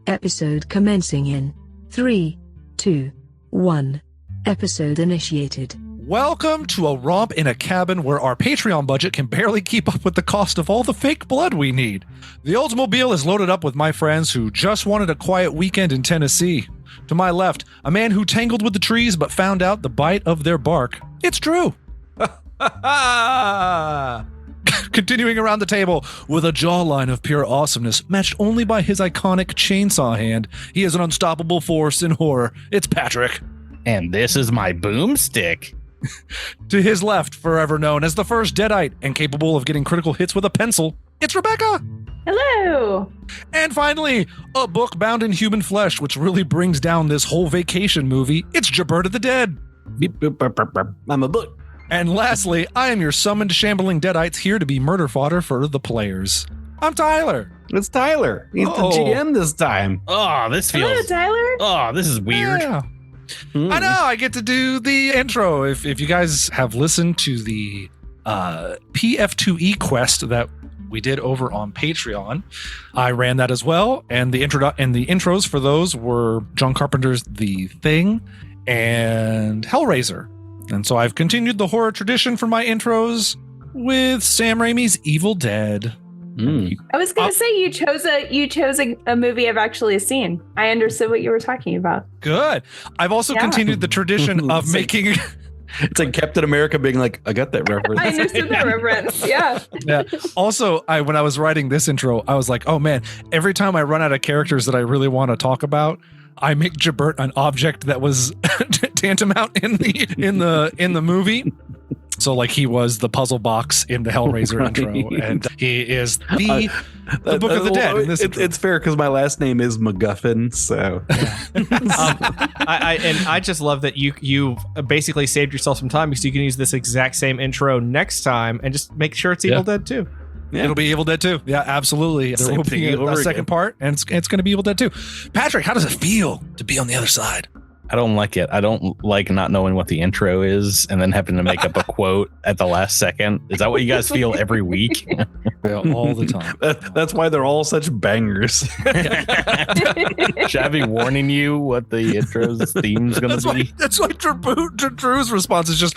Episode commencing in 3, 2, 1. Episode initiated. Welcome to a romp in a cabin where our Patreon budget can barely keep up with the cost of all the fake blood we need. The Oldsmobile is loaded up with my friends who just wanted a quiet weekend in Tennessee. To my left, a man who tangled with the trees but found out the bite of their bark. It's Drew. Continuing around the table with a jawline of pure awesomeness matched only by his iconic chainsaw hand, he is an unstoppable force in horror. It's Patrick. And this is my boomstick. To his left, forever known as the first Deadite and capable of getting critical hits with a pencil, it's Rebecca. Hello. And finally, a book bound in human flesh, which really brings down this whole vacation movie. It's Jaberta the Dead. Beep, boop, burp, burp, burp. I'm a book. And lastly, I am your summoned shambling Deadites here to be murder fodder for the players. I'm Tyler. It's Tyler. He's the GM this time. Oh, this feels... Hello, Tyler. Oh, this is weird. Yeah. I know, I get to do the intro. If you guys have listened to the PF2E quest that we did over on Patreon, I ran that as well. And the intros for those were John Carpenter's The Thing and Hellraiser. And so I've continued the horror tradition for my intros with Sam Raimi's Evil Dead. I was going to say you chose a movie I've actually seen. I understood what you were talking about. Good. I've also continued the tradition of making... It's like Captain America being like, I got that reference. I understood that reference. Yeah. Yeah. Also, when I was writing this intro, I was like, oh man, every time I run out of characters that I really want to talk about, I make Jabert an object that was tantamount in the movie. So like he was the puzzle box in the Hellraiser intro, and he is the Book of the Dead in this intro. It's fair because my last name is MacGuffin, so. I just love that you basically saved yourself some time because you can use this exact same intro next time and just make sure it's Evil Dead 2. Yeah. It'll be Evil Dead 2. Yeah, absolutely. There will be a second part, and it's going to be Evil Dead 2. Patrick, how does it feel to be on the other side? I don't like it. I don't like not knowing what the intro is and then having to make up a quote at the last second. Is that what you guys feel every week? Yeah, all the time. That's why they're all such bangers. Should I be warning you what the intro's theme is going to be? That's why Drew's response is just,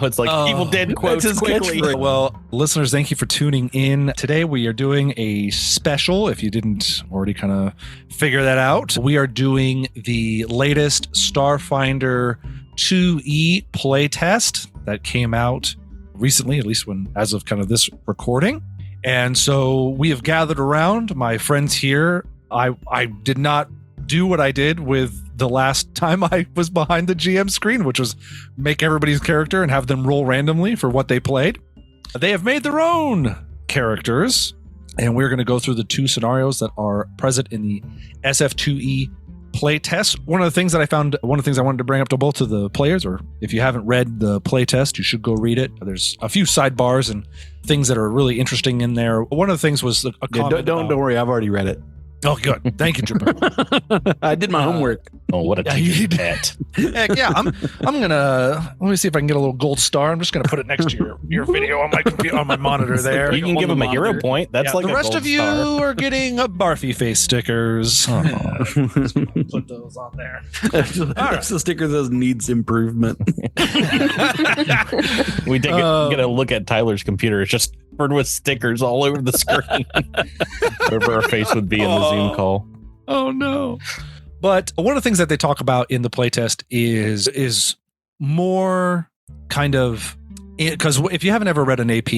It's like Evil Dead quotes quickly. Well, listeners, thank you for tuning in. Today we are doing a special. If you didn't already kind of figure that out, we are doing the latest Starfinder 2E playtest that came out recently, at least as of kind of this recording. And so we have gathered around, my friends here. I did not do what I did with the last time I was behind the GM screen, which was make everybody's character and have them roll randomly for what they played. They have made their own characters, and we're going to go through the two scenarios that are present in the SF2E playtest. One of the things I wanted to bring up to both of the players, or if you haven't read the playtest, you should go read it. There's a few sidebars and things that are really interesting in there. One of the things was a comment. Don't worry, I've already read it. Oh, good. Thank you, Jabber. I did my homework. Oh, what a teacher pet. Heck yeah, I'm gonna let me see if I can get a little gold star. I'm just gonna put it next to your video on my computer, on my monitor there. You can give him a hero point. That's like the a rest gold of you star. are getting Barfy face stickers. Oh. Put those on there. That's the sticker that needs improvement. We get a look at Tyler's computer. It's just covered with stickers all over the screen. Wherever our face would be in the Zoom call. Oh no. But one of the things that they talk about in the playtest is more kind of, because if you haven't ever read an AP,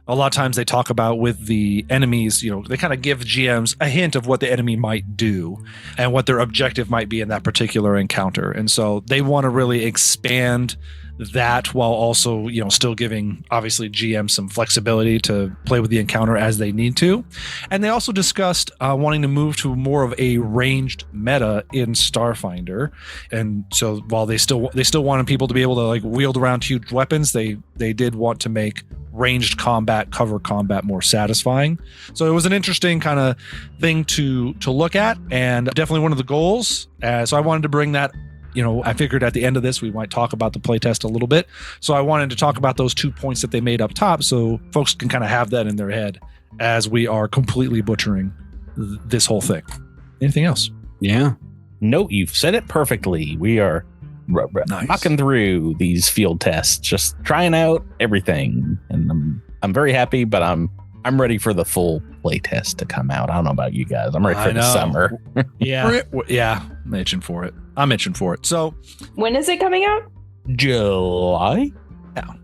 a lot of times they talk about with the enemies, they kind of give GMs a hint of what the enemy might do and what their objective might be in that particular encounter. And so they want to really expand that while also, still giving obviously GM some flexibility to play with the encounter as they need to. And they also discussed wanting to move to more of a ranged meta in Starfinder. And so while they still wanted people to be able to like wield around huge weapons, they did want to make ranged combat, cover combat more satisfying. So it was an interesting kind of thing to look at, and definitely one of the goals. So I wanted to bring that I figured at the end of this, we might talk about the playtest a little bit. So I wanted to talk about those 2 points that they made up top so folks can kind of have that in their head as we are completely butchering this whole thing. Anything else? Yeah. No, you've said it perfectly. We are Nice. knocking through these field tests, just trying out everything. And I'm very happy, but I'm ready for the full play test to come out. I don't know about you guys. I'm ready for the summer. Yeah. Yeah, I'm itching for it. So When is it coming out? July?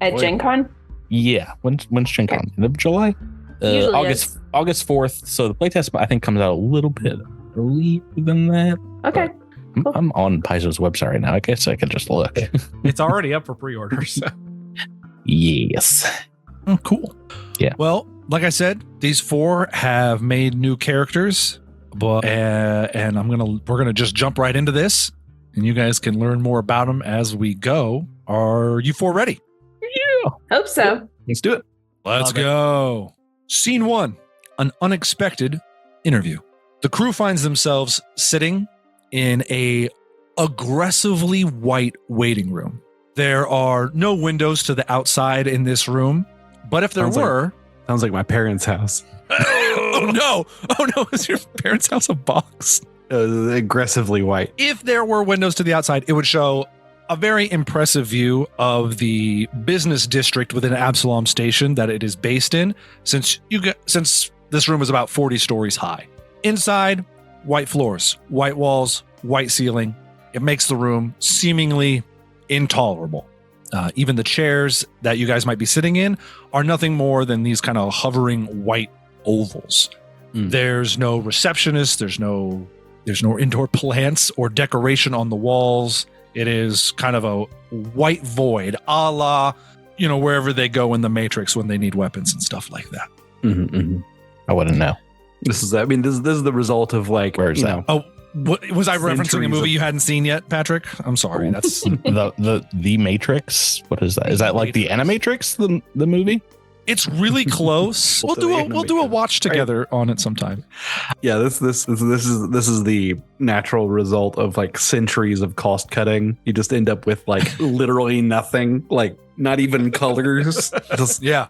At Gen Con? Yeah. When's Gen Con? End of July? Usually August 4th. So the playtest, I think, comes out a little bit earlier than that. Okay. Cool. I'm on Paizo's website right now. I guess I could just look. It's already up for pre-order. So. Yes. Oh, cool. Yeah. Well, like I said, these 4 have made new characters, but and we're gonna just jump right into this, and you guys can learn more about them as we go. Are you 4 ready? Hope so. Let's do it. Let's Love it. go. Scene 1: an unexpected interview. The crew finds themselves sitting in a aggressively white waiting room. There are no windows to the outside in this room, but if there Sounds like- were, Sounds like my parents' house. oh no, is your parents' house a box? Aggressively white. If there were windows to the outside, it would show a very impressive view of the business district within Absalom Station that it is based in, since this room is about 40 stories high. Inside, white floors, white walls, white ceiling. It makes the room seemingly intolerable. Even the chairs that you guys might be sitting in are nothing more than these kind of hovering white ovals. There's no receptionist. There's no indoor plants or decoration on the walls. It is kind of a white void, a la, wherever they go in the Matrix when they need weapons and stuff like that. I wouldn't know. This is the result of like, Where is that? Oh, what, was I referencing a Centuries movie of- you hadn't seen yet, Patrick? I'm sorry. That's the Matrix. What is that? Is that like the Animatrix, the movie? it's really close. We'll do a watch together on it sometime. Yeah, this is the natural result of like centuries of cost cutting. You just end up with like literally nothing, like not even colors, just Yeah.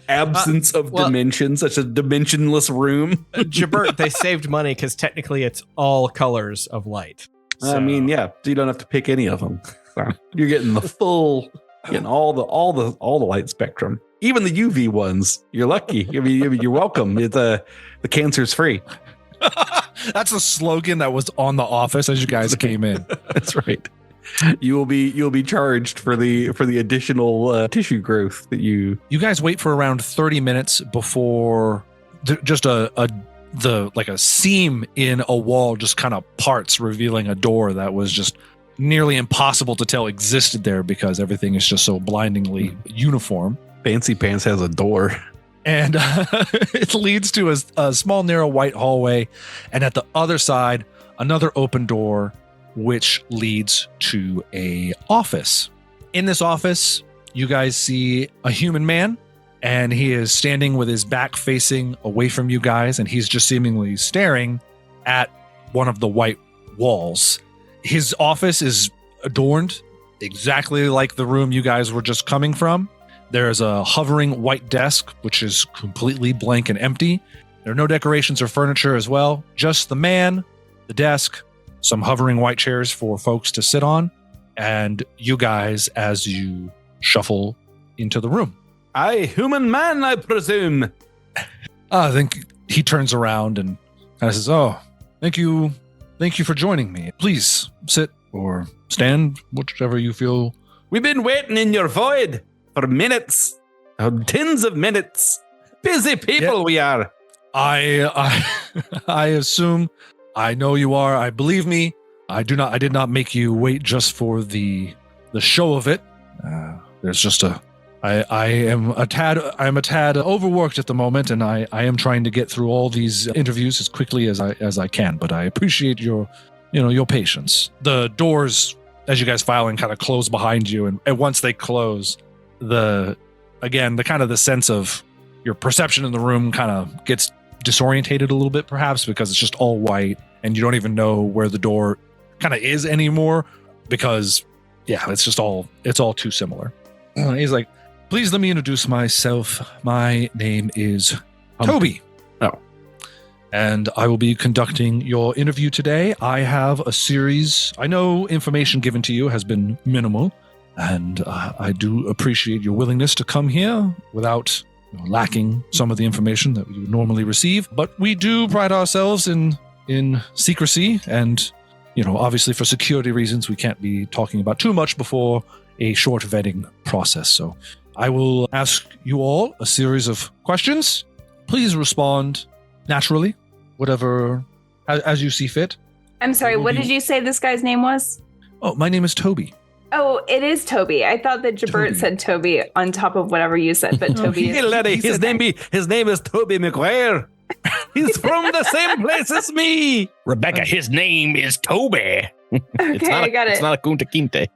absence of well- dimensions, such a dimensionless room. Jabert, they saved money because technically it's all colors of light. I mean, yeah, so you don't have to pick any of them. So you're getting the full, all the light spectrum, even the UV ones. You're lucky. I mean, you're welcome. It's the cancer's free. That's a slogan that was on The Office as you guys came in. That's right. You'll be charged for the additional tissue growth that you. You guys wait for around 30 minutes before just a seam in a wall just kind of parts, revealing a door that was just nearly impossible to tell existed there because everything is just so blindingly uniform. Fancy Pants has a door. And it leads to a small, narrow white hallway. And at the other side, another open door, which leads to a office. In this office, you guys see a human man, and he is standing with his back facing away from you guys, and he's just seemingly staring at one of the white walls. His office is adorned exactly like the room you guys were just coming from. There's a hovering white desk, which is completely blank and empty. There are no decorations or furniture as well. Just the man, the desk, some hovering white chairs for folks to sit on, and you guys as you shuffle into the room. I human man, I presume. I think he turns around and kind of says, "Oh, thank you for joining me. Please sit or stand, whichever you feel." We've been waiting in your void for minutes, tens of minutes. Busy people we are. I assume I know you are. I believe me. I did not make you wait just for the show of it. There's just I am a tad overworked at the moment, and I am trying to get through all these interviews as quickly as I can. But I appreciate your patience. The doors, as you guys file in, kind of close behind you, and once they close, the kind of the sense of your perception in the room kind of gets disorientated a little bit, perhaps because it's just all white, and you don't even know where the door kind of is anymore. because, yeah, it's all too similar. He's like, please let me introduce myself. My name is Toby. Oh. And I will be conducting your interview today. I have a series. I know information given to you has been minimal, and I do appreciate your willingness to come here without lacking some of the information that we would normally receive. But we do pride ourselves in secrecy, and obviously for security reasons, we can't be talking about too much before a short vetting process. So I will ask you all a series of questions. Please respond naturally, whatever, as you see fit. I'm sorry, what did you say this guy's name was? Oh, my name is Toby. Oh, it is Toby. I thought that Jabert said Toby on top of whatever you said, but Toby Hey, laddie, his name is Toby McGuire. He's from the same place as me. Rebecca, his name is Toby. Okay, I got it. It's not a Kunta Kinte.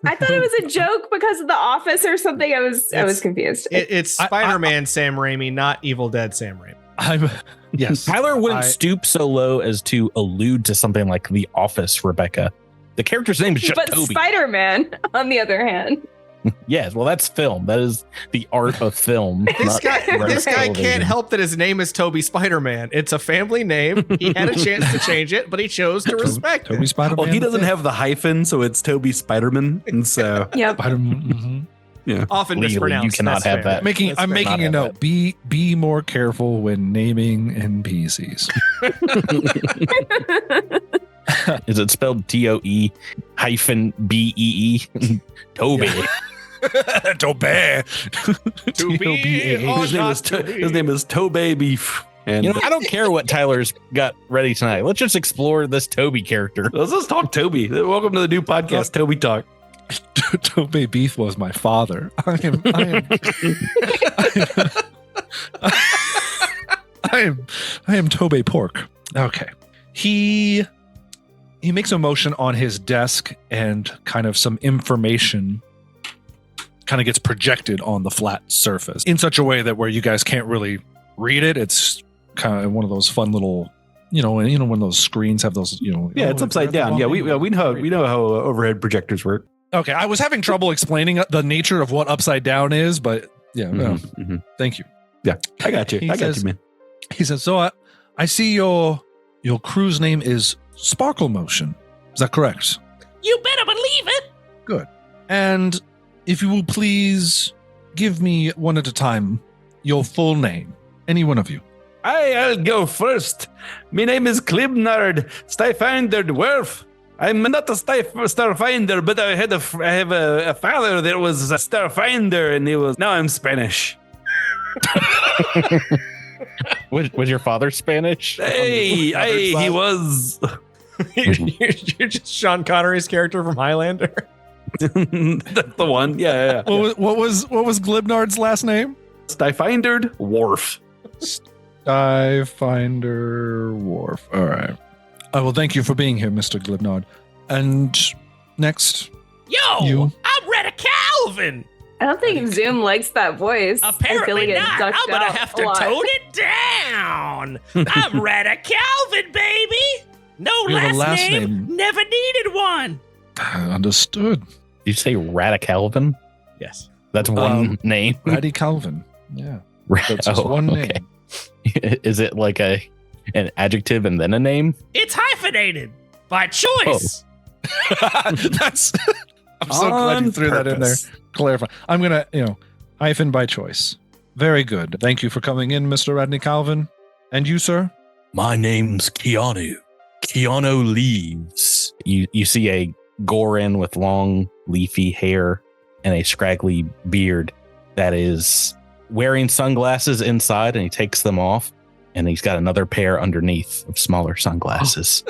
I thought it was a joke because of The Office or something. I was confused. It's Spider-Man Sam Raimi, not Evil Dead Sam Raimi. Yes. Tyler wouldn't stoop so low as to allude to something like The Office, Rebecca. The character's name is just but Toby. Spider-Man, on the other hand. Yes, well, that's film. That is the art of film. This guy can't help that his name is Toby Spider-Man. It's a family name. He had a chance to change it, but he chose to respect Toby it. Spider-Man. Well, he doesn't have the hyphen, so it's Toby Spider-Man, and so Yep. Spider-Man. yeah. Often Legally, mispronounced. you cannot That's have fair. that. I'm making a note. Be more careful when naming NPCs. Is it spelled TOE-BEE? Toby. Toby. His name is Toby Beef. And I don't care what Tyler's got ready tonight. Let's just explore this Toby character. let's just talk Toby. Welcome to the new podcast, Toby Talk. Toby Beef was my father. I am Toby Pork. Okay. He makes a motion on his desk, and kind of some information kind of gets projected on the flat surface in such a way that where you guys can't really read it. It's kind of one of those fun little, when those screens have those, Yeah, it's upside down. Yeah, we know how overhead projectors work. Okay, I was having trouble explaining the nature of what upside down is, but yeah, thank you. Yeah, I got you. Man. He says, so I see your crew's name is Sparkle Motion. Is that correct? You better believe it. Good. And if you will please give me one at a time your full name, any one of you. I'll go first. My name is Klibnard Starfinder Dwarf. I'm not a Starfinder, but I have a father that was a Starfinder, and now I'm Spanish. Was your father Spanish? Hey, he was. You're just Sean Connery's character from Highlander. That's the one. Yeah. What was Glibnard's last name? Starfinder Wharf. Starfinder Wharf. All right. Well, thank you for being here, Mr. Glibnard. And next, Yo, I'm Retta Calvin. I don't think Zoom likes that voice. I feel Apparently like it's not. ducked I'm gonna out have a to lot. tone it down. I'm Retta Calvin, baby. No You have a last, last name. name. Never needed one. understood. Did you say Radicalvin? Yes. That's one name. Ratty Calvin. Yeah. That's just one name. Is it like an adjective and then a name? It's hyphenated by choice. That's. I'm so glad you threw that in there. Clarify. I'm gonna, hyphen by choice. Very good. Thank you for coming in, Mr. Radney Calvin. And you, sir? My name's Keanu. Keanu Leaves. You see a Gorin with long, leafy hair and a scraggly beard that is wearing sunglasses inside, and he takes them off, and he's got another pair underneath of smaller sunglasses.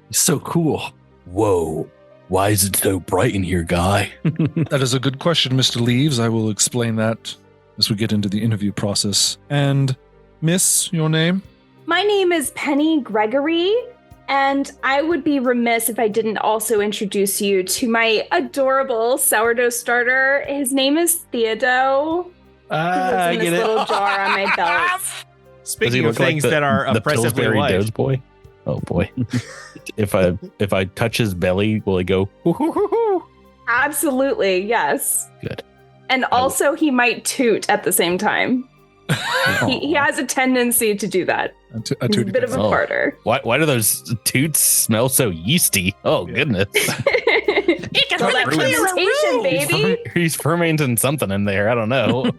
He's so cool. Whoa. Why is it so bright in here, guy? That is a good question, Mr. Leaves. I will explain that as we get into the interview process. And Miss, your name? My name is Penny Gregory, and I would be remiss if I didn't also introduce you to my adorable sourdough starter. His name is Theodo. I He lives in get this it. little jar on my belt. Does he Speaking of look like things that are the oppressively Pillsbury white. Doughboy? Oh boy. If I touch his belly, will it go? Absolutely, yes. Good. And also, he might toot at the same time. He has a tendency to do that. He's a bit of a farter. Why do those toots smell so yeasty? Oh goodness. It can really clear a fermentation, room. baby. He's fermenting something in there. I don't know.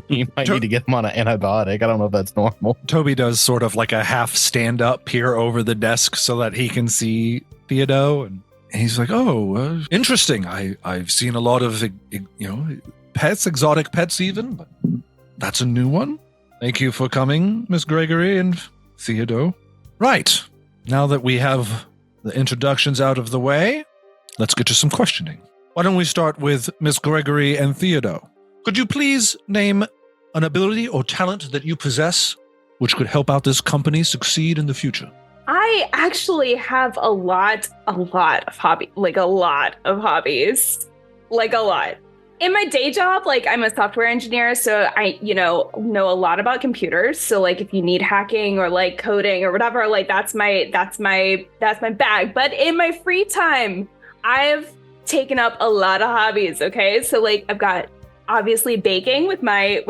You might need to get him on an antibiotic. I don't know if that's normal. Toby does sort of like a half stand up, peer over the desk so that he can see Theodo, and he's like, "Oh, interesting. I've seen a lot of pets, exotic pets, even, but that's a new one. Thank you for coming, Miss Gregory and Theodo. Right. Now that we have the introductions out of the way, let's get to some questioning. Why don't we start with Miss Gregory and Theodo? Could you please name an ability or talent that you possess which could help out this company succeed in the future? I actually have a lot of hobbies. Like a lot. In my day job, like I'm a software engineer, so I, know a lot about computers. So like if you need hacking or like coding or whatever, like that's my bag. But in my free time, I've taken up a lot of hobbies, okay? So like I've got obviously baking with my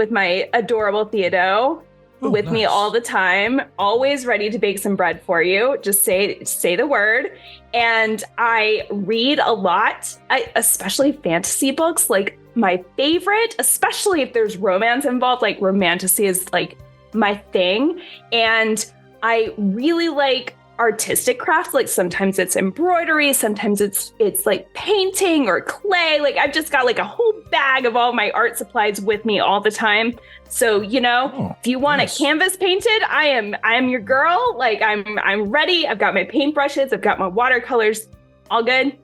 adorable Theodo with me all the time, always ready to bake some bread for you. Just say the word. And I read a lot, especially fantasy books, like my favorite, especially if there's romance involved, like romantasy is like my thing. And I really like artistic crafts. Like sometimes it's embroidery, sometimes it's like painting or clay. Like I've just got like a whole bag of all my art supplies with me all the time. So, if you want a canvas painted, I am your girl. Like I'm ready. I've got my paintbrushes, I've got my watercolors, all good.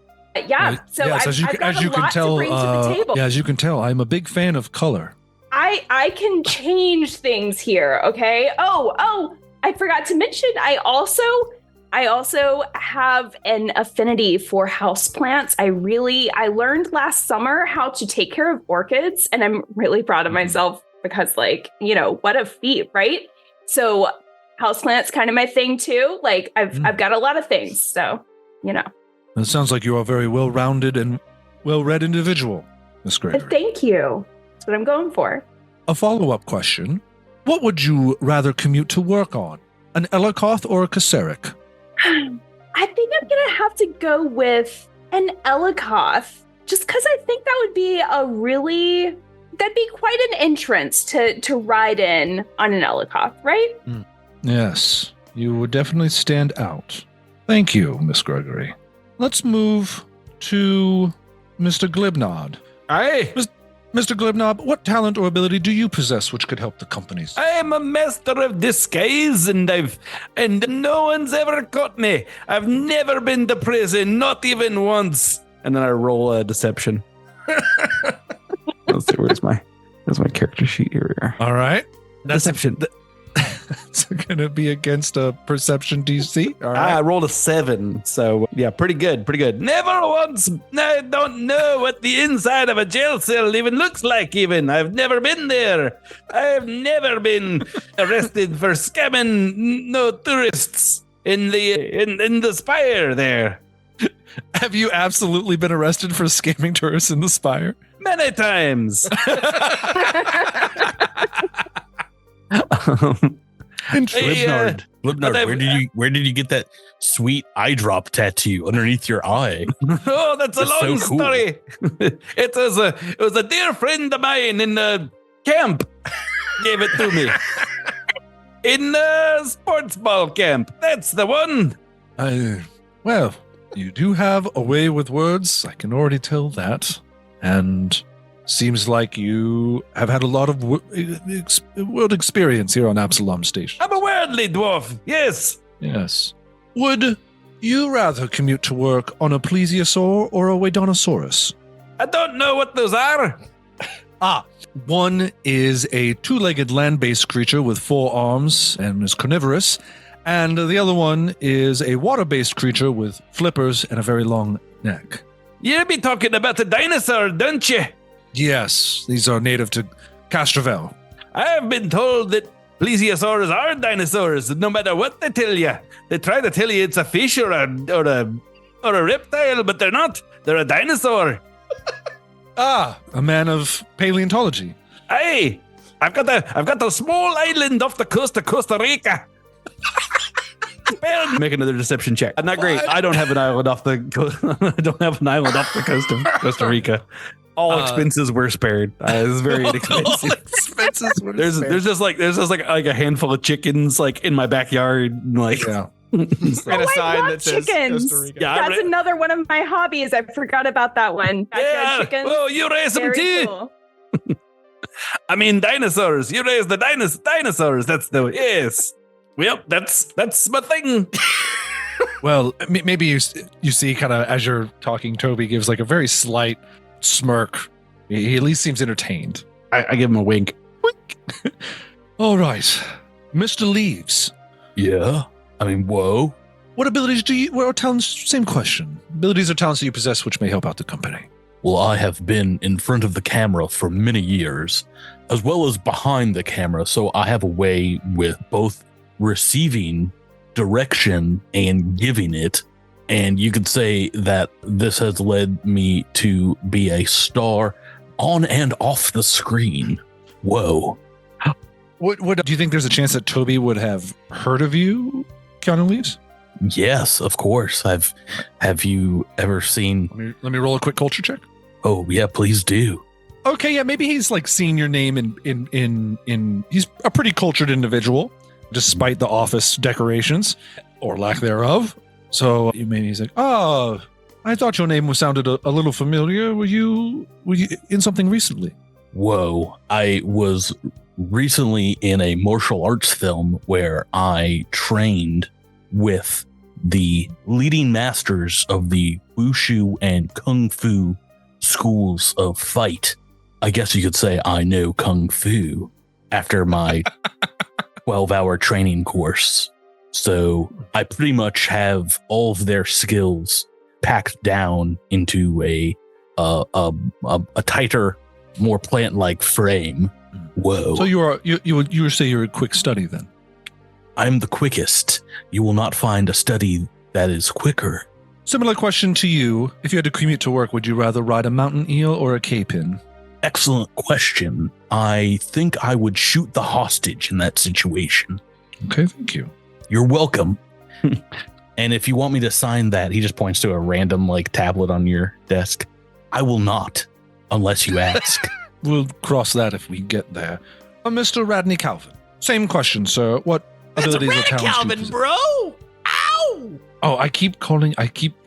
Yeah. So yes, I've got a lot to bring to the table. Yeah, as you can tell, I'm a big fan of color. I can change things here. Okay. Oh, I forgot to mention, I also have an affinity for houseplants. I learned last summer how to take care of orchids, and I'm really proud of myself because, like, what a feat, right? So houseplants kind of my thing too. Like I've got a lot of things, so It sounds like you are a very well-rounded and well-read individual, Miss Gregory. Thank you. That's what I'm going for. A follow-up question. What would you rather commute to work on? An Elikoth or a Kaserik? I think I'm going to have to go with an Elikoth, just because I think that would be that'd be quite an entrance to ride in on an Elikoth, right? Yes, you would definitely stand out. Thank you, Miss Gregory. Let's move to Mr. Glibnod. Aye. Mr. Glibnod, what talent or ability do you possess which could help the companies? I am a master of disguise, and no one's ever caught me. I've never been to prison, not even once. And then I roll a deception. Let's see, where's my character sheet? Here we are. All right. Deception. It's going to be against a perception DC. All right. I rolled a 7, so yeah, pretty good. Never once. I don't know what the inside of a jail cell even looks like. Even I've never been there. I've never been arrested for scamming no tourists in the spire there. Have you absolutely been arrested for scamming tourists in the spire? Many times. Glibnod, where did you get that sweet eye drop tattoo underneath your eye? Oh, that's a long so cool. story. It was a dear friend of mine in the camp gave it to me. In the sports ball camp. That's the one. Well, you do have a way with words. I can already tell that. And seems like you have had a lot of world experience here on Absalom Station. I'm a worldly dwarf. Yes. Yes. Would you rather commute to work on a plesiosaur or a Wadonosaurus? I don't know what those are. One is a two-legged land-based creature with 4 arms and is carnivorous, and the other one is a water-based creature with flippers and a very long neck. You'll be talking about a dinosaur, don't you? Yes, these are native to Castrovel. I have been told that Plesiosaurs are dinosaurs, no matter what they tell you. They try to tell you it's a fish or a reptile, but they're not. They're a dinosaur. A man of paleontology. Hey, I've got a small island off the coast of Costa Rica. Make another deception check. Not great. I don't have an island off the coast of Costa Rica. All expenses were spared. It's very inexpensive. Expenses were There's just like a handful of chickens like in my backyard. Like, Yeah. And a sign love that says chickens. Costa Rica. Yeah, That's another one of my hobbies. I forgot about that one. Backyard chickens. Oh, you raise them Very too. cool. I mean, dinosaurs. You raise the dinosaurs. That's the yes. Well, that's my thing. Well, maybe you see kind of as you're talking, Toby gives like a very slight smirk. He at least seems entertained. I give him a wink. All right, Mr. Leaves. Yeah. I mean, whoa. What abilities do you, or talents, same question. Abilities or talents that you possess which may help out the company? Well, I have been in front of the camera for many years, as well as behind the camera, so I have a way with both receiving direction and giving it. And you could say that this has led me to be a star on and off the screen. Whoa. What do you think there's a chance that Toby would have heard of you, Keanu Leaves? Yes, of course. Have you ever seen? Let me roll a quick culture check. Oh, yeah, please do. Okay, yeah, maybe he's like seen your name in he's a pretty cultured individual, despite the office decorations or lack thereof. So maybe he's like, oh, I thought your name sounded a little familiar. Were you in something recently? Whoa, I was recently in a martial arts film where I trained with the leading masters of the wushu and kung fu schools of fight. I guess you could say I know kung fu after my 12-hour training course. So I pretty much have all of their skills packed down into a tighter, more plant-like frame. Whoa. So you would say you're a quick study then? I'm the quickest. You will not find a study that is quicker. Similar question to you. If you had to commute to work, would you rather ride a mountain eel or a K-pin? Excellent question. I think I would shoot the hostage in that situation. Okay, thank you. You're welcome. And if you want me to sign that, he just points to a random like tablet on your desk. I will not, unless you ask. We'll cross that if we get there. Mr. Radney Calvin. Same question, sir. What That's a abilities or red talents do you Calvin, possess? bro. Ow! Oh, I keep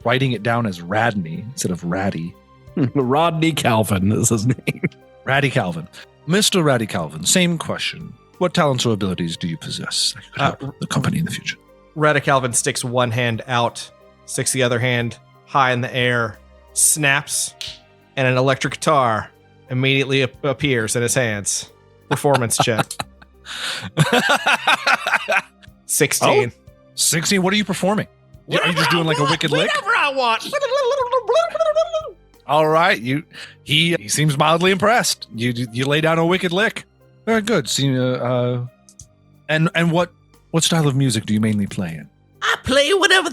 writing it down as Radney instead of Ratty. Rodney Calvin is his name. Ratty Calvin. Mr. Ratty Calvin, same question. What talents or abilities do you possess that could help the company in the future? Retta Calvin sticks one hand out, sticks the other hand high in the air, snaps, and an electric guitar immediately appears in his hands. Performance check. 16. 16, what are you performing? Are you just doing like a wicked lick? Whatever I want. All right, he seems mildly impressed. You lay down a wicked lick. Very good. So, and what style of music do you mainly play in? I play whatever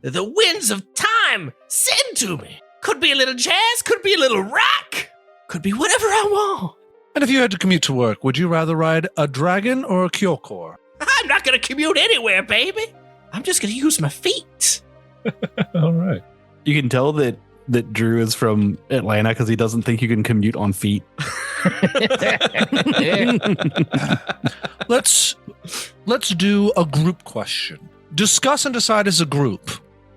the winds of time send to me. Could be a little jazz, could be a little rock, could be whatever I want. And if you had to commute to work, would you rather ride a dragon or a Kyokor? I'm not gonna commute anywhere, baby. I'm just gonna use my feet. All right. You can tell that Drew is from Atlanta because he doesn't think you can commute on feet. Let's do a group question. Discuss and decide as a group.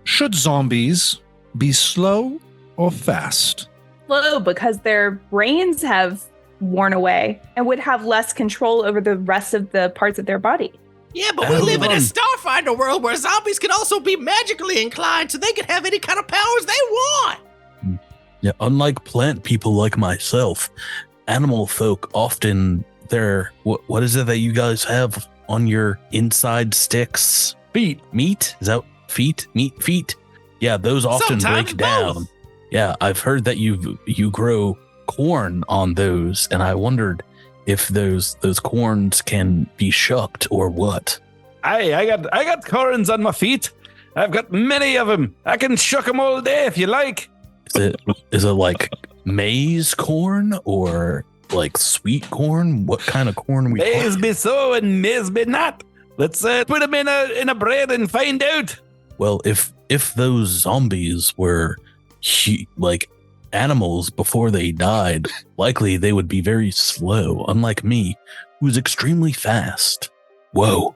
Should zombies be slow or fast? Slow, because their brains have worn away and would have less control over the rest of the parts of their body. Yeah, but we live in a Starfinder world where zombies can also be magically inclined, so they can have any kind of powers they want. Yeah, unlike plant people like myself, animal folk often what is it that you guys have on your inside sticks? Feet. Meat? Is that feet? Meat feet? Yeah, those often Sometimes break down. both. Yeah, I've heard that you grow corn on those, and I wondered if those corns can be shucked or what. I got corns on my feet. I've got many of them. I can shuck them all day if you like. Is it like maize corn or like sweet corn? What kind of corn are we talking? Maize be so and maize be not. Let's put them in a bread and find out. Well, if those zombies were like animals before they died, likely they would be very slow, unlike me, who's extremely fast. Whoa.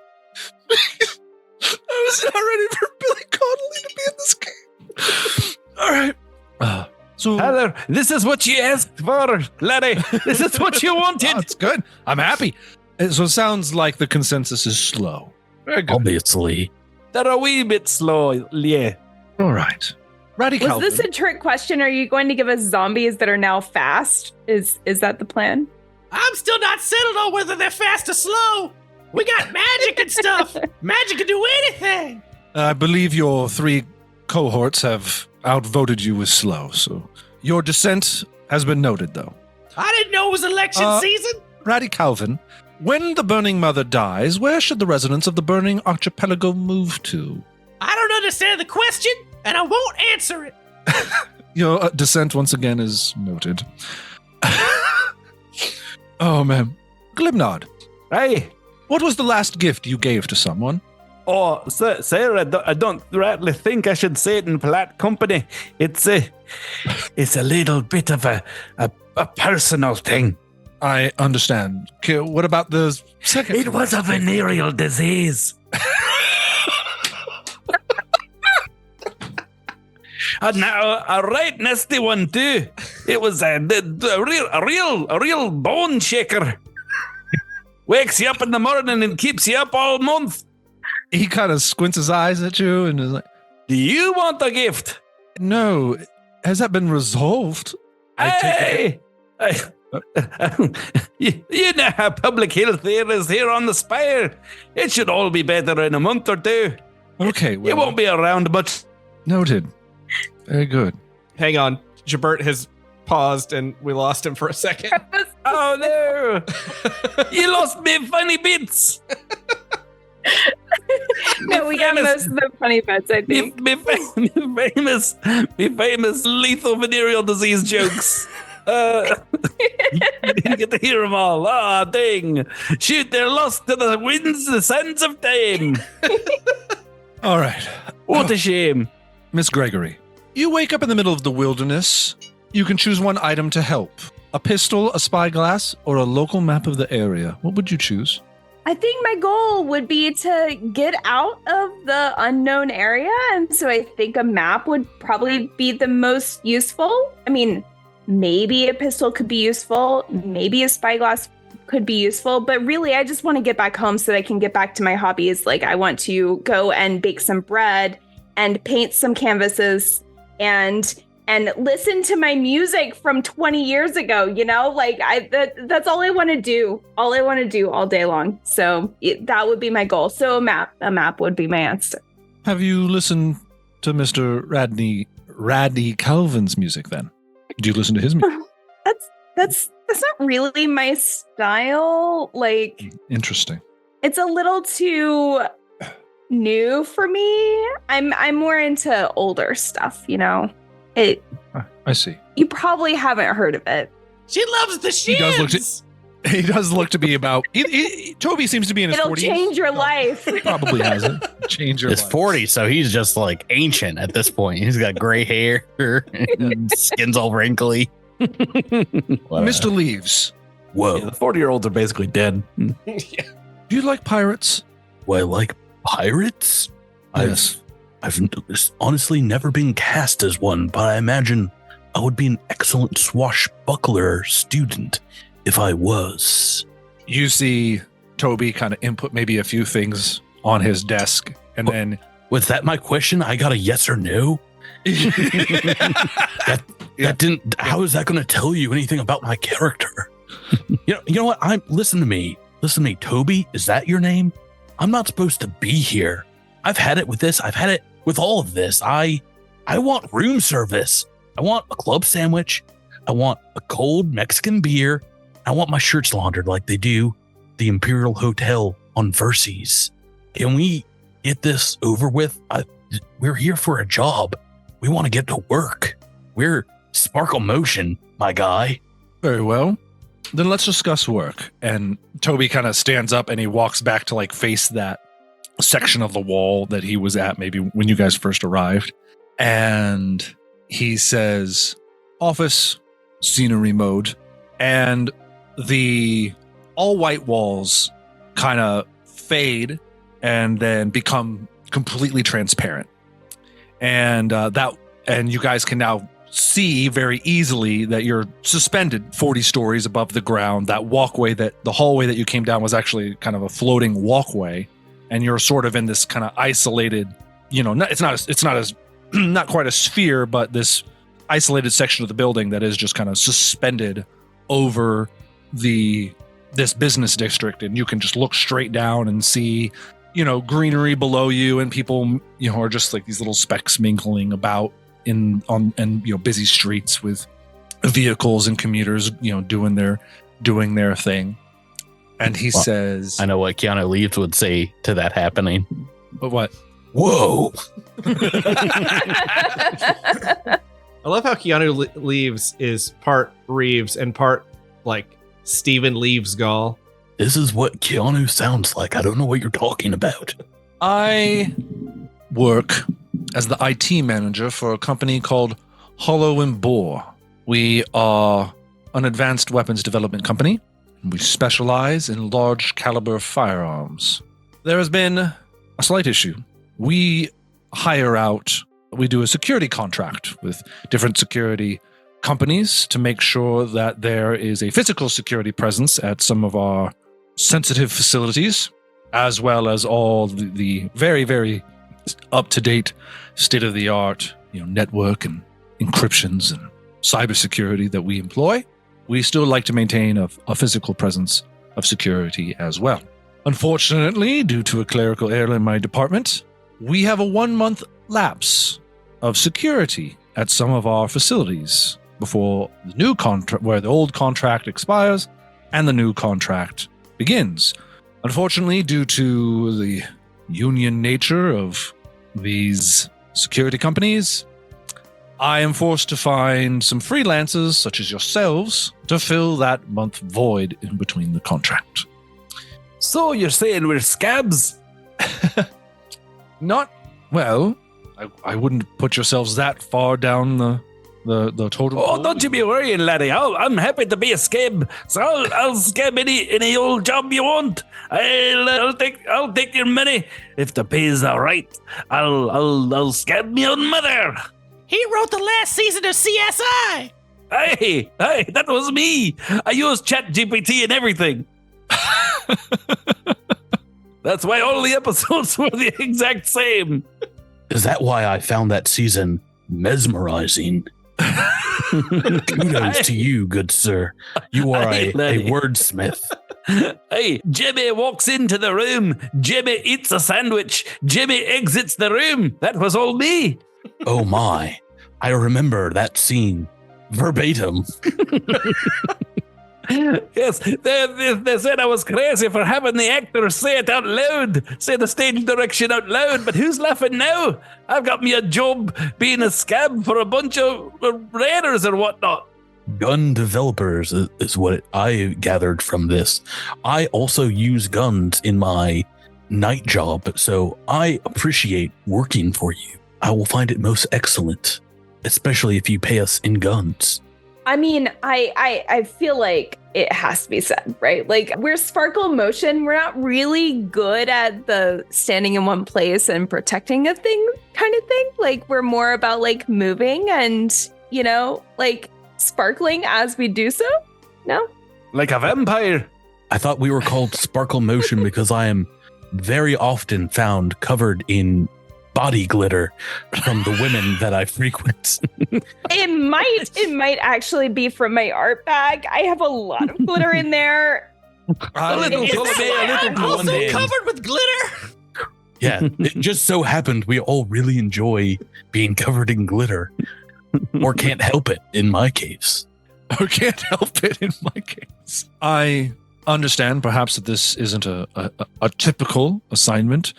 I was not ready for Billy Connolly to be in this game. All right. So Heather, this is what you asked for, laddie. This is what you wanted. That's good. I'm happy. So it sounds like the consensus is slow. Very good. Obviously. They're a wee bit slow, yeah. All right. Ratty Was Calvin. this a trick question? Are you going to give us zombies that are now fast? Is that the plan? I'm still not settled on whether they're fast or slow. We got magic and stuff. Magic can do anything. I believe your 3 cohorts have outvoted you with slow, so your dissent has been noted, though. I didn't know it was election season. Ratty Calvin, when the Burning Mother dies, where should the residents of the Burning Archipelago move to? I don't understand the question, and I won't answer it. Your dissent once again is noted. Oh, man. Glimnod, Hey. what was the last gift you gave to someone? Oh, Sarah, I don't rightly think I should say it in polite company. It's a little bit of a personal thing. I understand. Okay, what about the second? It was a venereal disease. And now a right nasty one too. It was a real bone shaker. Wakes you up in the morning and keeps you up all month. He kind of squints his eyes at you and is like, Do you want a gift? no, has that been resolved? I take it. You know how public health here is here on the Spire. It should all be better in a month or two. Okay, well, You won't be around much. noted. Very good. Hang on. Jabert has paused and we lost him for a second. Oh no! You lost me funny bits. No, we got most of the funny bits, I think. Me famous lethal venereal disease jokes. You didn't get to hear them all. Ah, dang. Shoot, they're lost to the winds, the sands of time. All right. What a shame. Miss Gregory, you wake up in the middle of the wilderness. You can choose one item to help. A pistol, a spyglass, or a local map of the area. What would you choose? I think my goal would be to get out of the unknown area. And so I think a map would probably be the most useful. I mean, maybe a pistol could be useful. Maybe a spyglass could be useful. But really, I just want to get back home so that I can get back to my hobbies. Like, I want to go and bake some bread and paint some canvases and listen to my music from 20 years ago, you know, like that's all I want to do. All I want to do all day long. So that would be my goal. So a map would be my answer. Have you listened to Mr. Raddy Calvin's music then? Do you listen to his music? That's not really my style. Like, Interesting. it's a little too new for me. I'm more into older stuff, you know. I see. You probably haven't heard of it. She loves the shins. He does look to be about. Toby seems to be in his It'll 40s. change your life. He probably hasn't. Change your He's life. 40, so he's just like ancient at this point. He's got gray hair, and skin's all wrinkly. Mr. Leaves, Whoa. Yeah, the 40-year-olds are basically dead. do you like pirates? Well, I like pirates? Yes. I've honestly never been cast as one, but I imagine I would be an excellent swashbuckler student if I was. You see Toby kind of input maybe a few things on his desk, and then Was that my question? I got a yes or no? That didn't. How is that going to tell you anything about my character? You know what? Listen to me. Toby, is that your name? I'm not supposed to be here. I've had it with this. I've had it with all of this. I want room service. I want a club sandwich. I want a cold Mexican beer. I want my shirts laundered like they do the Imperial Hotel on Verces. Can we get this over with? We're here for a job. We want to get to work. We're Sparkle Motion, my guy. Very well. Then let's discuss work. And Toby kind of stands up and he walks back to like face that section of the wall that he was at maybe when you guys first arrived. And he says, office, scenery mode. And the all white walls kind of fade and then become completely transparent. And and you guys can now see very easily that you're suspended 40 stories above the ground. That walkway, that the hallway that you came down was actually kind of a floating walkway, and you're sort of in this kind of isolated, it's not quite a sphere, but this isolated section of the building that is just kind of suspended over this business district, and you can just look straight down and see greenery below you, and people are just like these little specks mingling about in busy streets with vehicles and commuters doing their thing. And he says, I know what Keanu Reeves would say to that happening. But what? Whoa. I love how Keanu Reeves is part Reeves and part like Steven Leaves Gall. This is what Keanu sounds like. I don't know what you're talking about. I work as the IT manager for a company called Hollow and Bore. We are an advanced weapons development company. We specialize in large caliber firearms. There has been a slight issue. We do a security contract with different security companies to make sure that there is a physical security presence at some of our sensitive facilities, as well as all the very, very up-to-date, state-of-the-art, network and encryptions and cybersecurity that we employ. We still like to maintain a physical presence of security as well. Unfortunately, due to a clerical error in my department, we have a 1-month lapse of security at some of our facilities before the new contract, where the old contract expires and the new contract begins. Unfortunately, due to the union nature of these security companies, I am forced to find some freelancers, such as yourselves, to fill that month void in between the contract. So you're saying we're scabs? Not, well, I wouldn't put yourselves that far down the total. Oh, don't you be worrying, laddie. I'm happy to be a scab. So I'll scab any old job you want. I'll take your money if the pay's all right. I'll scab me own mother. He wrote the last season of CSI. Hey, that was me. I used ChatGPT and everything. That's why all the episodes were the exact same. Is that why I found that season mesmerizing? Kudos to you, good sir. You are a wordsmith. Hey, Jimmy walks into the room. Jimmy eats a sandwich. Jimmy exits the room. That was all me. Oh my, I remember that scene verbatim. Yes, they said I was crazy for having the actors say it out loud, say the stage direction out loud, but who's laughing now? I've got me a job being a scab for a bunch of raiders or whatnot. Gun developers is what I gathered from this. I also use guns in my night job, so I appreciate working for you. I will find it most excellent, especially if you pay us in guns. I mean, I feel like it has to be said, right? Like, we're Sparkle Motion. We're not really good at the standing in one place and protecting a thing kind of thing. Like, we're more about like moving and, like sparkling as we do so. No? Like a vampire. I thought we were called Sparkle Motion because I am very often found covered in body glitter from the women that I frequent. It might actually be from my art bag. I have a lot of glitter in there. I'm also covered with glitter. Yeah, it just so happened we all really enjoy being covered in glitter, or can't help it in my case. or can't help it in my case. I understand perhaps that this isn't a typical assignment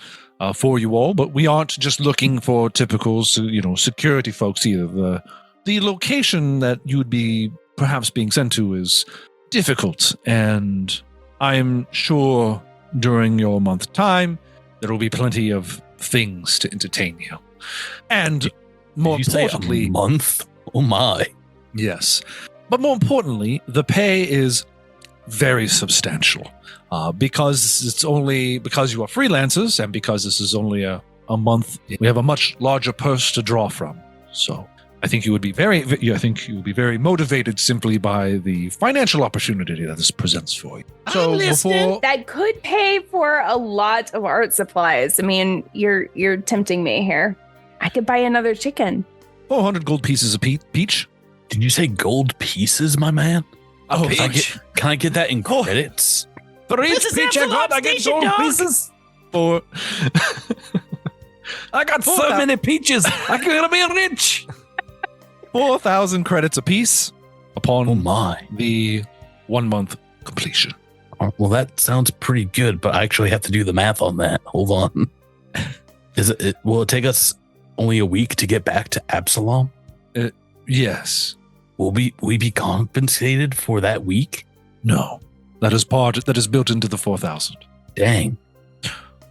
for you all, but we aren't just looking for typical, security folks either. The location that you would be perhaps being sent to is difficult, and I'm sure during your month time there will be plenty of things to entertain you. And more importantly, say a month? Oh my. Yes. But more importantly, the pay is very substantial because you are freelancers and because this is only a month. We have a much larger purse to draw from. So I think you would be very motivated simply by the financial opportunity that this presents for you. So I'm listening. That could pay for a lot of art supplies. I mean, you're tempting me here. I could buy another chicken. 400 gold pieces of peach. Did you say gold pieces, my man? Can I get that in credits? For each This is peach I got, I get Station, gold dog. pieces. For I got so many peaches. I'm gonna be rich. 4,000 credits apiece upon Oh my. the 1 month completion. Well, that sounds pretty good, but I actually have to do the math on that. Hold on. Will it take us only a week to get back to Absalom? Yes. Will we be compensated for that week? No. That is built into the 4,000. Dang.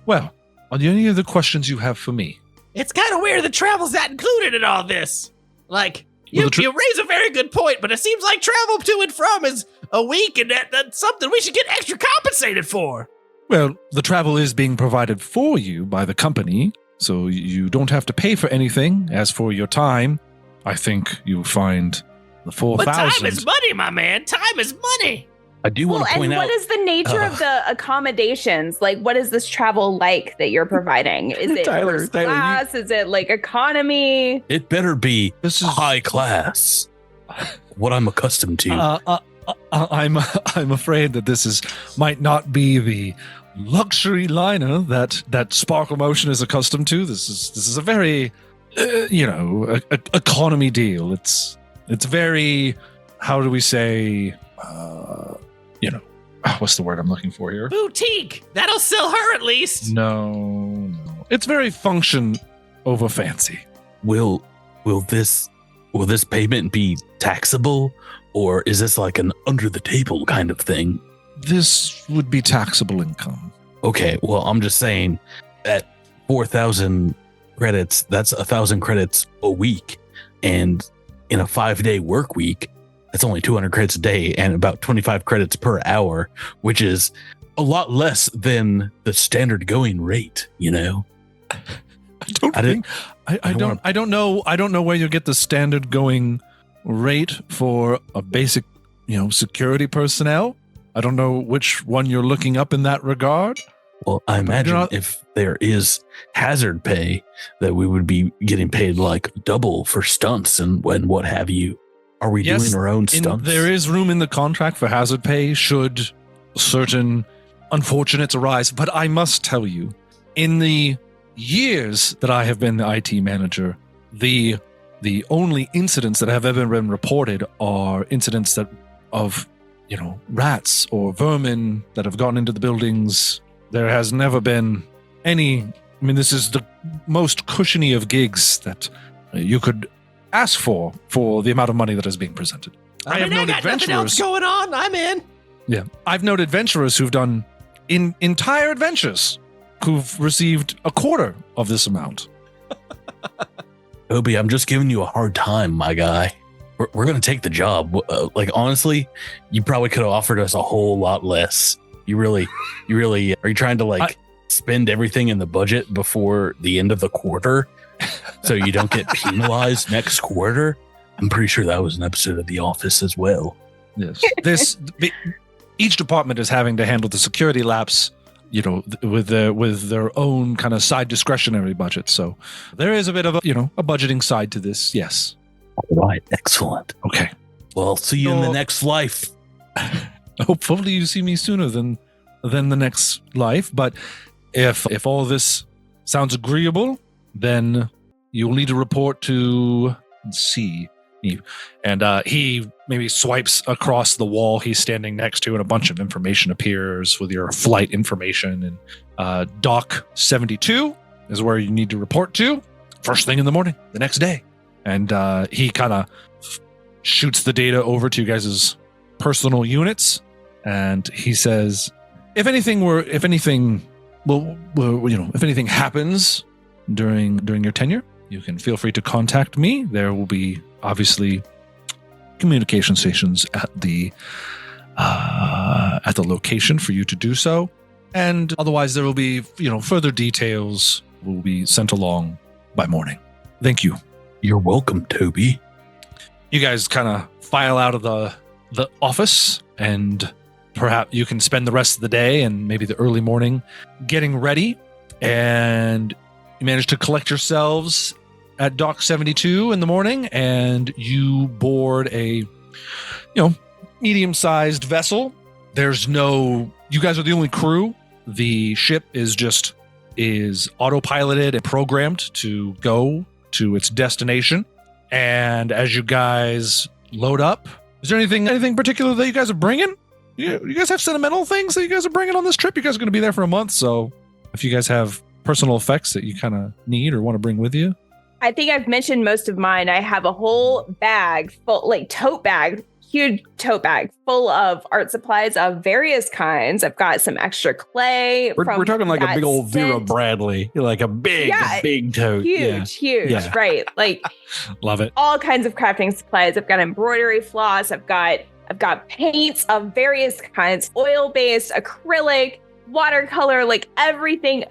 Well, are there any other questions you have for me? It's kind of weird that travel's not included in all this. Like, you Well, you raise a very good point, but it seems like travel to and from is a week, and that's something we should get extra compensated for. Well, the travel is being provided for you by the company, so you don't have to pay for anything. As for your time, I think you'll find the But 4,000. time is money, my man. Time is money. I do want to and point out. what is the nature of the accommodations? Like, what is this travel like that you're providing? Is it Tyler, first Tyler, you- class? Is it like economy? It better be This is high class. What I'm accustomed to. I'm afraid that this might not be the luxury liner that Sparkle Motion is accustomed to. This is a very economy deal. It's very, how do we say, what's the word I'm looking for here? Boutique. That'll sell her at least. No. It's very function over fancy. Will this payment be taxable, or is this like an under the table kind of thing? This would be taxable income. Okay, well, I'm just saying at 4,000 credits, that's 1,000 credits a week, and in a 5-day work week, that's only 200 credits a day and about 25 credits per hour, which is a lot less than the standard going rate, you know? I don't know where you get the standard going rate for a basic, security personnel. I don't know which one you're looking up in that regard. Well, I imagine if there is hazard pay, that we would be getting paid like double for stunts and what have you. Are we doing our own stunts? There is room in the contract for hazard pay should certain unfortunates arise. But I must tell you, in the years that I have been the IT manager, the only incidents that have ever been reported are incidents of rats or vermin that have gotten into the buildings. There has never been any. I mean, this is the most cushiony of gigs that you could ask for the amount of money that is being presented. I got nothing else going on. I'm in. Yeah, I've known adventurers who've done entire adventures who've received a quarter of this amount. Obi, I'm just giving you a hard time, my guy. We're going to take the job. Honestly, you probably could have offered us a whole lot less. You really, are you trying to spend everything in the budget before the end of the quarter so you don't get penalized next quarter? I'm pretty sure that was an episode of The Office as well. Yes. Each department is having to handle the security lapse, with their own kind of side discretionary budget. So there is a bit of a budgeting side to this. Yes. All right. Excellent. Okay. Well, I'll see you in the next life. Hopefully you see me sooner than the next life. But if all this sounds agreeable, then you'll need to report to, let's see, And he maybe swipes across the wall he's standing next to, and a bunch of information appears with your flight information. And Dock 72 is where you need to report to first thing in the morning the next day. And he kind of shoots the data over to you guys' personal units, and he says, if anything happens during your tenure, you can feel free to contact me. There will be obviously communication stations at the location for you to do so, and otherwise there will be further details will be sent along by morning. Thank you. You're welcome, Toby. You guys kind of file out of the office, and perhaps you can spend the rest of the day and maybe the early morning getting ready, and you manage to collect yourselves at Dock 72 in the morning, and you board a medium-sized vessel. You guys are the only crew. The ship is autopiloted and programmed to go to its destination. And as you guys load up, is there anything particular that you guys are bringing? You guys have sentimental things that you guys are bringing on this trip? You guys are going to be there for a month, so if you guys have personal effects that you kind of need or want to bring with you. I think I've mentioned most of mine. I have a whole bag full, huge tote bag full of art supplies of various kinds. I've got some extra clay. We're talking like a big old Vera Bradley, like a big tote. Huge, right? Like, love it. All kinds of crafting supplies. I've got embroidery floss. I've got paints of various kinds, oil-based, acrylic, watercolor, like everything.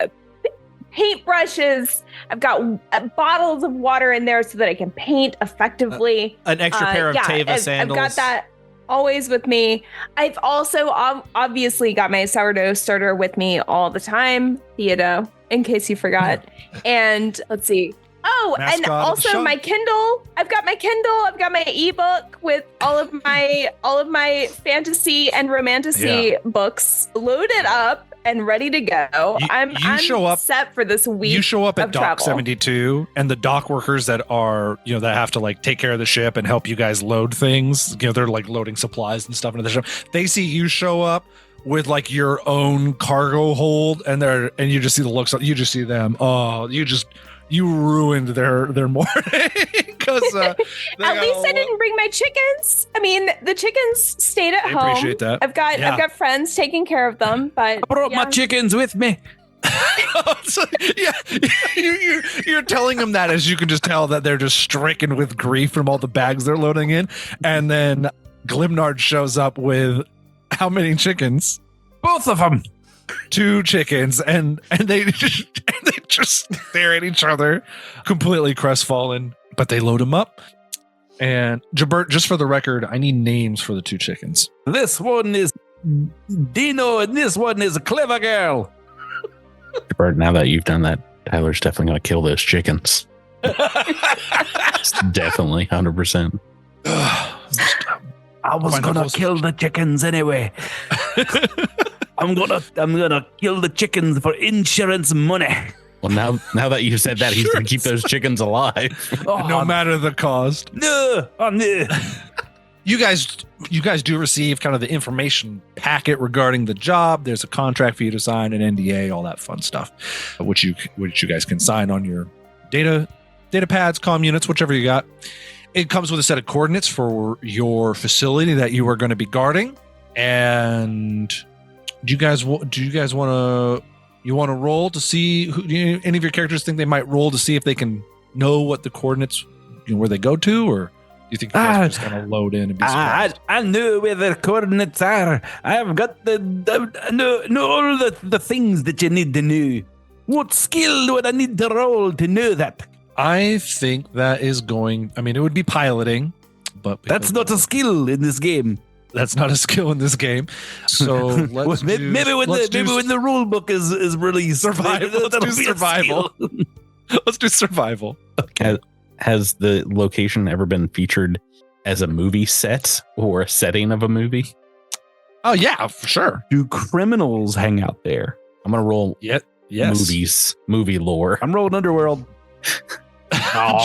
Paintbrushes. I've got bottles of water in there so that I can paint effectively. An extra pair of Teva sandals. I've got that always with me. I've also obviously got my sourdough starter with me all the time, Theodo, in case you forgot. And let's see. Oh, Mascot and also my Kindle. I've got my Kindle. I've got my ebook with all of my fantasy and romantasy books loaded up and ready to go. I'm set for this week. You show up at Dock travel. 72, and the dock workers that are, that have to like take care of the ship and help you guys load things, they're like loading supplies and stuff into the ship. They see you show up with like your own cargo hold, and you just see the looks. You just see them. Oh, you ruined their morning because at least I didn't bring my chickens. I mean, the chickens stayed at home. I appreciate that. I've got friends taking care of them, but I brought my chickens with me. So, you're telling them that, as you can just tell that they're just stricken with grief from all the bags they're loading in, and then Glimnard shows up with how many chickens? Both of them. 2 chickens, and they just stare at each other, completely crestfallen. But they load them up. And Jabert, just for the record, I need names for the 2 chickens. This one is Dino, and this one is a clever girl. Jabert, now that you've done that, Tyler's definitely going to kill those chickens. Definitely, 100%. I was gonna kill the chickens anyway. I'm gonna kill the chickens for insurance money. Well, now that you said that, he's gonna keep those chickens alive, no matter the cost. No. You guys do receive kind of the information packet regarding the job. There's a contract for you to sign, an NDA, all that fun stuff, which you guys can sign on your data pads, comm units, whichever you got. It comes with a set of coordinates for your facility that you are going to be guarding. And do you guys want to roll to see any of your characters think they might roll to see if they can know what the coordinates, where they go to, or do you think you guys are just going to load in and be surprised? I know where the coordinates are. I have got know all the things that you need to know. What skill would I need to roll to know that? I think that is it would be piloting, but that's not a skill in this game. That's not a skill in this game. So maybe when the rule book is released, survival. Let's do survival. Let's do survival. Okay. Has the location ever been featured as a movie set or a setting of a movie? Oh yeah, for sure. Do criminals hang out there? I'm gonna roll. Yes. Movie lore. I'm rolling Underworld.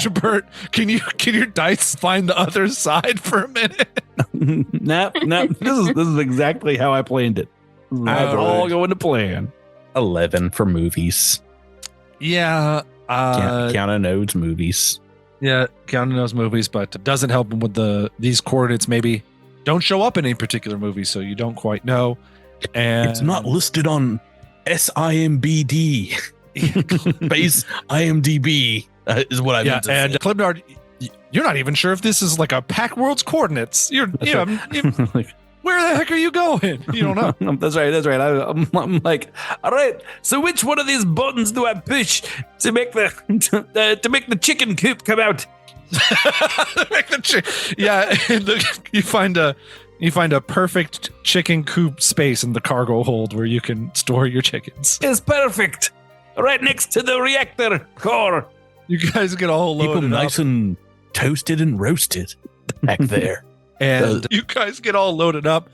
Jabert, can your dice find the other side for a minute? No. This is exactly how I planned it. This is all going to plan. 11 for movies. Yeah. Keanu knows movies. Yeah, Keanu knows movies, but it doesn't help him with these coordinates. Maybe don't show up in any particular movie, so you don't quite know. And It's not listed on SIMBD. Base IMDb is what I meant to and say. Klibnard, you're not even sure if this is like a Pack World's coordinates. Where the heck are you going? You don't know. That's right. I'm like, all right. So which one of these buttons do I push to make the chicken coop come out? You find a perfect chicken coop space in the cargo hold where you can store your chickens. It's perfect. Right next to the reactor core. You guys get all Keep loaded them up. nice and toasted and roasted back there. And you guys get all loaded up.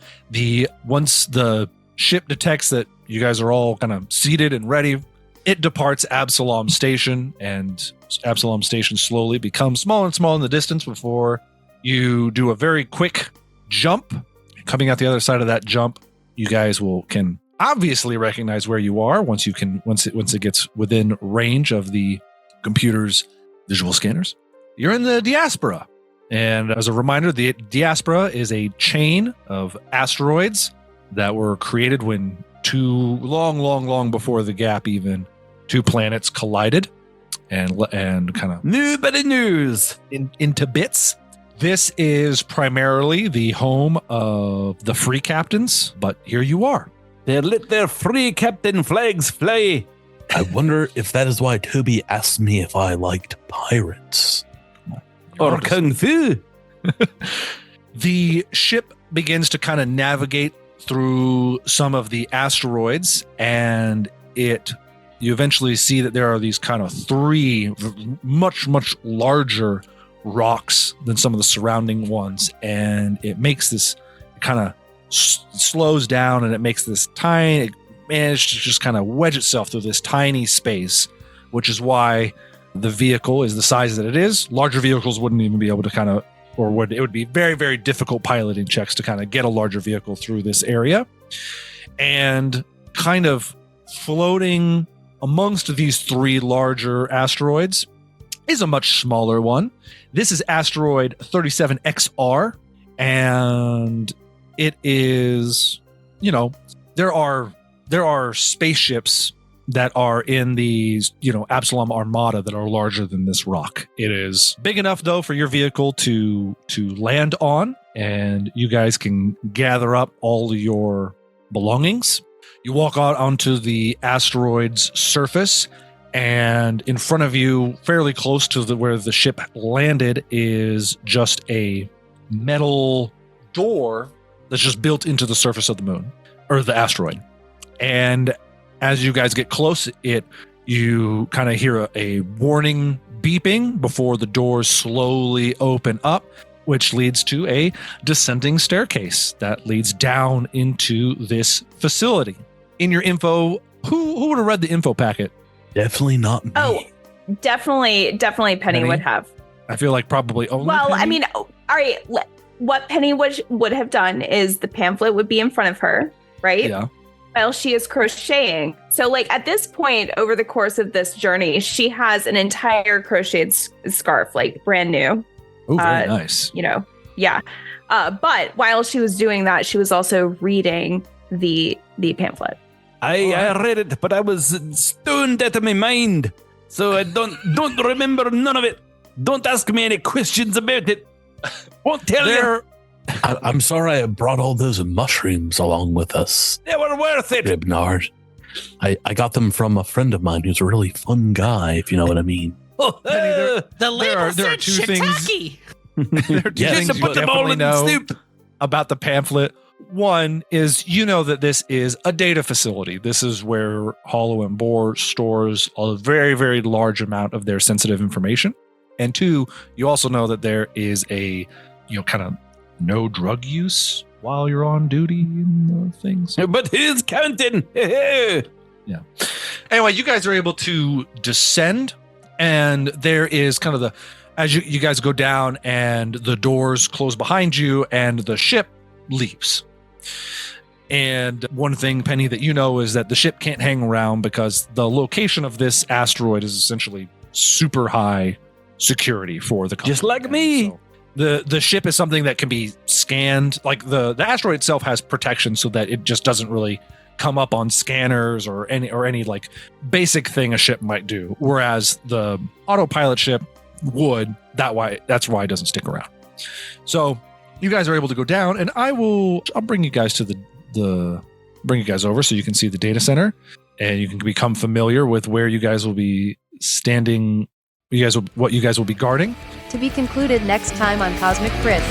Once the ship detects that you guys are all kind of seated and ready, it departs Absalom Station, and Absalom Station slowly becomes smaller and smaller in the distance before you do a very quick jump. Coming out the other side of that jump, you guys can obviously recognize where you are once it gets within range of the computer's visual scanners. You're in the diaspora. And as a reminder, the diaspora is a chain of asteroids that were created when long before the gap even, two planets collided and kind of Nobody news. into bits. This is primarily the home of the free captains, but here you are. They let their free captain flags fly. I wonder if that is why Toby asked me if I liked pirates. Or kung fu. The ship begins to kind of navigate through some of the asteroids, and you eventually see that there are these kind of three much larger rocks than some of the surrounding ones, and it makes this kind of slows down, and it makes this tiny, it managed to just kind of wedge itself through this tiny space, which is why the vehicle is the size that it is. Larger vehicles wouldn't even be able to it would be very, very difficult piloting checks to kind of get a larger vehicle through this area. And kind of floating amongst these three larger asteroids is a much smaller one. This is asteroid 37XR, and it is, there are spaceships that are in these, Absalom Armada that are larger than this rock. It is big enough, though, for your vehicle to land on, and you guys can gather up all your belongings. You walk out onto the asteroid's surface, and in front of you, fairly close to where the ship landed, is just a metal door that's just built into the surface of the moon, or the asteroid. And as you guys get close, you kind of hear a warning beeping before the doors slowly open up, which leads to a descending staircase that leads down into this facility. In your info, who would have read the info packet? Definitely not me. Oh, definitely Penny would have. I feel like probably only Well, Penny? I mean, all right. What Penny would have done is the pamphlet would be in front of her, right? Yeah. While she is crocheting. So, like, at this point, over the course of this journey, she has an entire crocheted scarf, like brand new. Oh, very nice. Yeah. But while she was doing that, she was also reading the pamphlet. I read it, but I was stoned out of my mind. So I don't remember none of it. Don't ask me any questions about it. Won't tell you. I'm sorry I brought all those mushrooms along with us. They were worth it. Ribnard. I got them from a friend of mine who's a really fun guy, if you know what I mean. The label there are said two things- shiitake. There are two Yes, things Just you put them all definitely in the know soup. about the pamphlet. One is, that this is a data facility. This is where Hollow and Boar stores a very, very large amount of their sensitive information. And two, you also know that there is a, kind of no drug use while you're on duty in the things. But who's counting? Anyway, you guys are able to descend And there is kind of as you guys go down and the doors close behind you and the ship leaves. And one thing, Penny, that you know is that the ship can't hang around because the location of this asteroid is essentially super high security for the company. Just like me. So the ship is something that can be scanned. Like the asteroid itself has protection so that it just doesn't really come up on scanners or any like basic thing a ship might do. Whereas the autopilot ship would. That's why it doesn't stick around. So you guys are able to go down, and I'll bring you guys to bring you guys over so you can see the data center, and you can become familiar with where you guys will be standing. What you guys will be guarding. To be concluded next time on Cosmic Crit.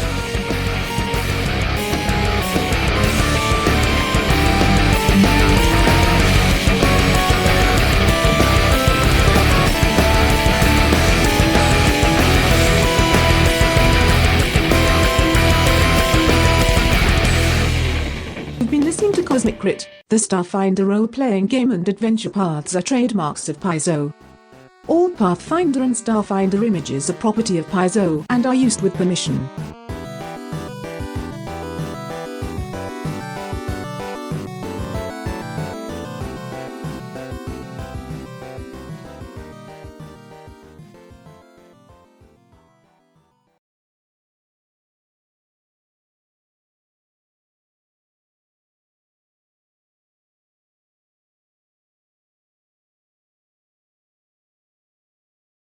You've been listening to Cosmic Crit, the Starfinder role-playing game, and adventure paths are trademarks of Paizo. All Pathfinder and Starfinder images are property of Paizo and are used with permission.